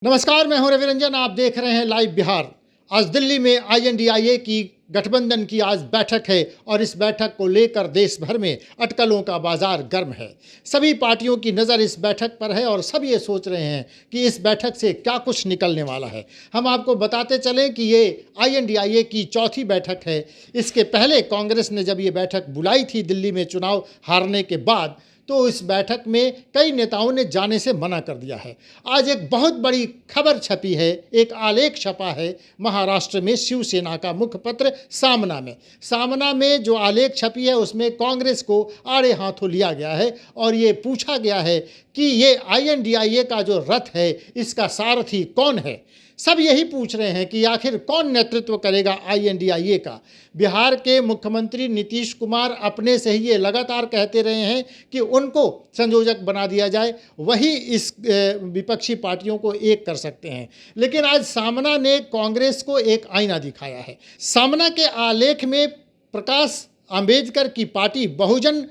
नमस्कार, मैं हूं रवि रंजन। आप देख रहे हैं लाइव बिहार। आज दिल्ली में आईएनडीआईए की गठबंधन की आज बैठक है और इस बैठक को लेकर देश भर में अटकलों का बाजार गर्म है। सभी पार्टियों की नज़र इस बैठक पर है और सब ये सोच रहे हैं कि इस बैठक से क्या कुछ निकलने वाला है। हम आपको बताते चलें कि ये आईएनडीआईए की चौथी बैठक है। इसके पहले कांग्रेस ने जब ये बैठक बुलाई थी दिल्ली में चुनाव हारने के बाद, तो इस बैठक में कई नेताओं ने जाने से मना कर दिया है। आज एक बहुत बड़ी खबर छपी है, एक आलेख छपा है महाराष्ट्र में शिवसेना का मुखपत्र सामना में जो आलेख छपी है उसमें कांग्रेस को आड़े हाथों लिया गया है और ये पूछा गया है कि ये आईएनडीआईए का जो रथ है इसका सारथी कौन है। सब यही पूछ रहे हैं कि आखिर कौन नेतृत्व करेगा आईएनडीआईए का। बिहार के मुख्यमंत्री नीतीश कुमार अपने से ही ये लगातार कहते रहे हैं कि उनको संयोजक बना दिया जाए, वही इस विपक्षी पार्टियों को एक कर सकते हैं। लेकिन आज सामना ने कांग्रेस को एक आईना दिखाया है। सामना के आलेख में प्रकाश आंबेडकर की पार्टी बहुजन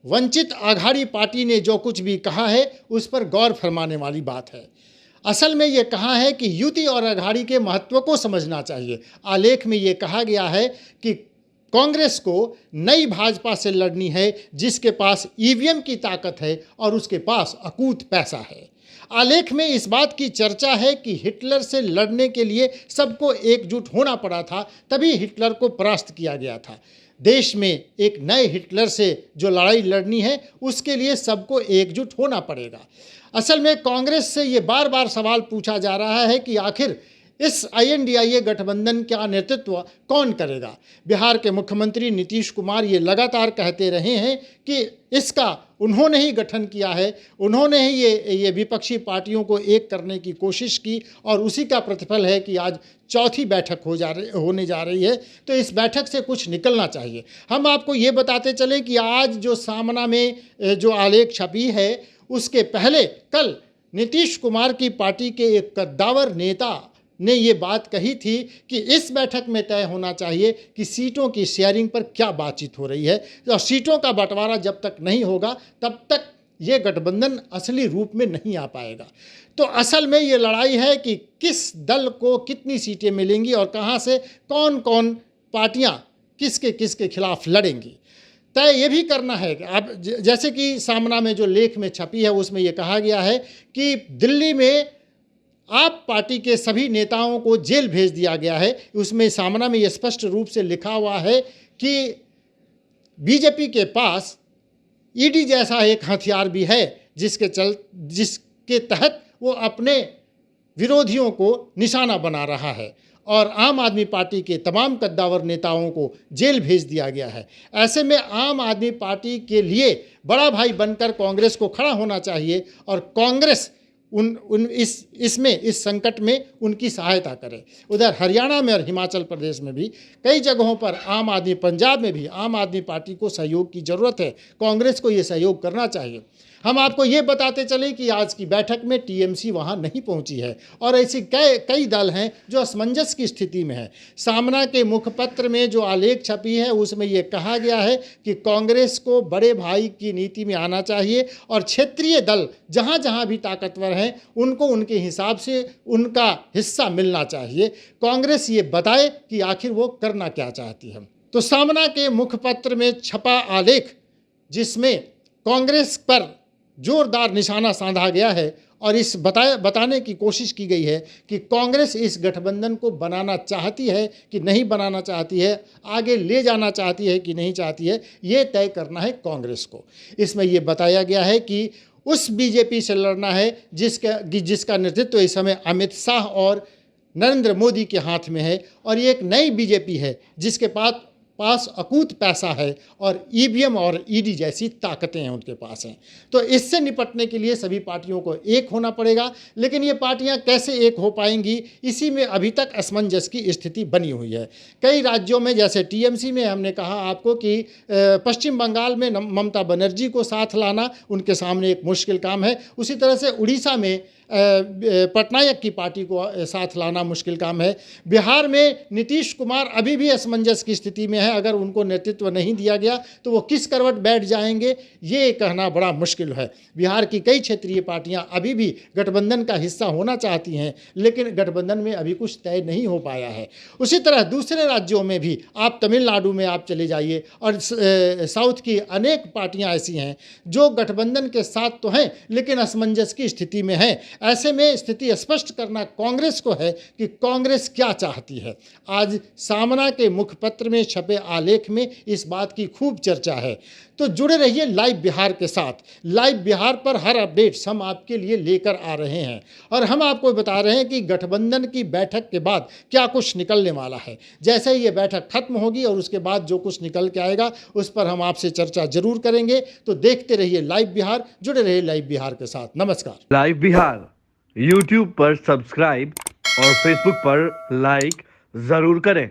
वंचित आघाड़ी पार्टी ने जो कुछ भी कहा है उस पर गौर फरमाने वाली बात है। असल में ये कहा है कि युति और अघाड़ी के महत्व को समझना चाहिए। आलेख में ये कहा गया है कि कांग्रेस को नई भाजपा से लड़नी है जिसके पास ईवीएम की ताकत है और उसके पास अकूत पैसा है। आलेख में इस बात की चर्चा है कि हिटलर से लड़ने के लिए सबको एकजुट होना पड़ा था, तभी हिटलर को परास्त किया गया था। देश में एक नए हिटलर से जो लड़ाई लड़नी है उसके लिए सबको एकजुट होना पड़ेगा। असल में कांग्रेस से ये बार बार सवाल पूछा जा रहा है कि आखिर इस आईएनडीआईए गठबंधन का नेतृत्व कौन करेगा। बिहार के मुख्यमंत्री नीतीश कुमार ये लगातार कहते रहे हैं कि इसका उन्होंने ही गठन किया है, उन्होंने ही ये विपक्षी पार्टियों को एक करने की कोशिश की और उसी का प्रतिफल है कि आज चौथी बैठक होने जा रही है। तो इस बैठक से कुछ निकलना चाहिए। हम आपको ये बताते चलें कि आज जो सामना में जो आलेख छपी है उसके पहले कल नीतीश कुमार की पार्टी के एक कद्दावर नेता ने ये बात कही थी कि इस बैठक में तय होना चाहिए कि सीटों की शेयरिंग पर क्या बातचीत हो रही है और सीटों का बंटवारा जब तक नहीं होगा तब तक ये गठबंधन असली रूप में नहीं आ पाएगा। तो असल में ये लड़ाई है कि किस दल को कितनी सीटें मिलेंगी और कहाँ से कौन कौन पार्टियाँ किसके खिलाफ लड़ेंगी। तय ये भी करना है कि अब जैसे कि सामना में जो लेख में छपी है उसमें ये कहा गया है कि दिल्ली में आप पार्टी के सभी नेताओं को जेल भेज दिया गया है। उसमें सामना में ये स्पष्ट रूप से लिखा हुआ है कि बीजेपी के पास ईडी जैसा एक हथियार भी है जिसके तहत वो अपने विरोधियों को निशाना बना रहा है और आम आदमी पार्टी के तमाम कद्दावर नेताओं को जेल भेज दिया गया है। ऐसे में आम आदमी पार्टी के लिए बड़ा भाई बनकर कांग्रेस को खड़ा होना चाहिए और कांग्रेस इस संकट में उनकी सहायता करे। उधर हरियाणा में और हिमाचल प्रदेश में भी कई जगहों पर पंजाब में भी आम आदमी पार्टी को सहयोग की ज़रूरत है। कांग्रेस को ये सहयोग करना चाहिए। हम आपको ये बताते चलें कि आज की बैठक में टीएमसी वहाँ नहीं पहुँची है और ऐसी कई दल हैं जो असमंजस की स्थिति में हैं। सामना के मुखपत्र में जो आलेख छपी है उसमें ये कहा गया है कि कांग्रेस को बड़े भाई की नीति में आना चाहिए और क्षेत्रीय दल जहाँ जहाँ भी ताकतवर हैं उनको उनके हिसाब से उनका हिस्सा मिलना चाहिए। कांग्रेस ये बताए कि आखिर वो करना क्या चाहती है। तो सामना के मुखपत्र में छपा आलेख जिसमें कांग्रेस पर जोरदार निशाना साधा गया है और इस बताने की कोशिश की गई है कि कांग्रेस इस गठबंधन को बनाना चाहती है कि नहीं बनाना चाहती है, आगे ले जाना चाहती है कि नहीं चाहती है, ये तय करना है कांग्रेस को। इसमें ये बताया गया है कि उस बीजेपी से लड़ना है जिसका नेतृत्व इस समय अमित शाह और नरेंद्र मोदी के हाथ में है और ये एक नई बीजेपी है जिसके पास अकूत पैसा है और ईवीएम और ईडी जैसी ताकतें हैं उनके पास हैं। तो इससे निपटने के लिए सभी पार्टियों को एक होना पड़ेगा। लेकिन ये पार्टियां कैसे एक हो पाएंगी, इसी में अभी तक असमंजस की स्थिति बनी हुई है। कई राज्यों में जैसे टीएमसी में हमने कहा आपको कि पश्चिम बंगाल में ममता बनर्जी को साथ लाना उनके सामने एक मुश्किल काम है। उसी तरह से उड़ीसा में पटनायक की पार्टी को साथ लाना मुश्किल काम है। बिहार में नीतीश कुमार अभी भी असमंजस की स्थिति में है। अगर उनको नेतृत्व नहीं दिया गया तो वो किस करवट बैठ जाएंगे, ये कहना बड़ा मुश्किल है। बिहार की कई क्षेत्रीय पार्टियां अभी भी गठबंधन का हिस्सा होना चाहती हैं, लेकिन गठबंधन में अभी कुछ तय नहीं हो पाया है। उसी तरह दूसरे राज्यों में भी, आप तमिलनाडु में आप चले जाइए और साउथ की अनेक पार्टियां ऐसी हैं जो गठबंधन के साथ तो हैं लेकिन असमंजस की स्थिति में हैं। ऐसे में स्थिति स्पष्ट करना कांग्रेस को है कि कांग्रेस क्या चाहती है। आज सामना के मुखपत्र में छपे आलेख में इस बात की खूब चर्चा है। तो जुड़े रहिए लाइव बिहार के साथ। लाइव बिहार पर हर अपडेट्स हम आपके लिए लेकर आ रहे हैं और हम आपको बता रहे हैं कि गठबंधन की बैठक के बाद क्या कुछ निकलने वाला है। जैसे ही ये बैठक खत्म होगी और उसके बाद जो कुछ निकल के आएगा उस पर हम आपसे चर्चा जरूर करेंगे। तो देखते रहिए लाइव बिहार, जुड़े रहिए लाइव बिहार के साथ। नमस्कार। लाइव बिहार यूट्यूब पर सब्सक्राइब और फेसबुक पर लाइक जरूर करें।